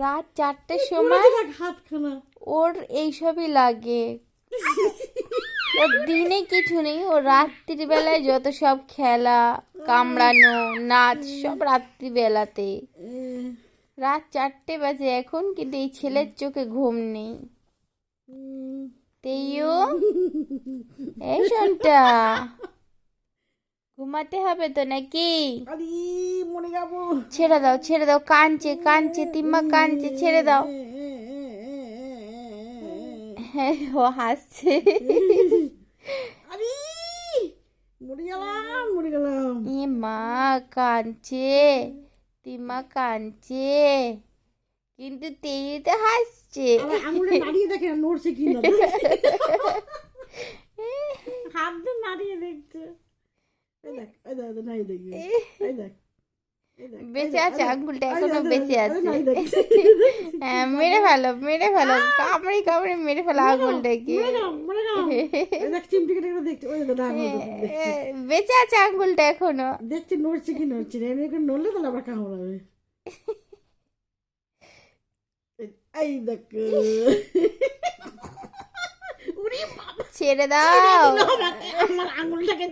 রাত 4টের সময় ওর এইসবই লাগে। ওর দিনে কিছু নেই, ও রাত্রির বেলায় যত সব খেলা, কামড়ানো, নাচ সব রাত্রিবেলাতে। রাত 4টে বাজে এখন, কিন্তু এই ছেলের চোখে ঘুম নেই। তেইও, এই শোনটা, ঘুমাতে হবে তো নাকি? ছেড়ে দাও ছেড়ে দাও, কাঁদছে কাঁদছে, তিম্মা কাঁদছে, ছেড়ে দাও। হ্যাঁ, ও হাসছে। এ মা, কাঁদছে, তিম্মা কাঁদছে, কিন্তু তেই তো হাসছে। নাড়িয়ে দেখে নড়ছে কি না, হাত দিয়ে নাড়িয়ে দেখছে। বেঁচে আছে, আঙ্গুলটা এখনো বেঁচে আছে। হ্যাঁ, মেরে ফেলো মেরে ফেলো, কামড়ে কামড়ে মেরে ফেলো আঙ্গুলটাকে। বেঁচে আছে আঙ্গুলটা এখনো, দেখছি নড়ছে কি নড়ছে না, নড়লে তাহলে আবার কামড়াবে। এই দেখো, ছেড়ে দাও। আমার আঙুলটাকে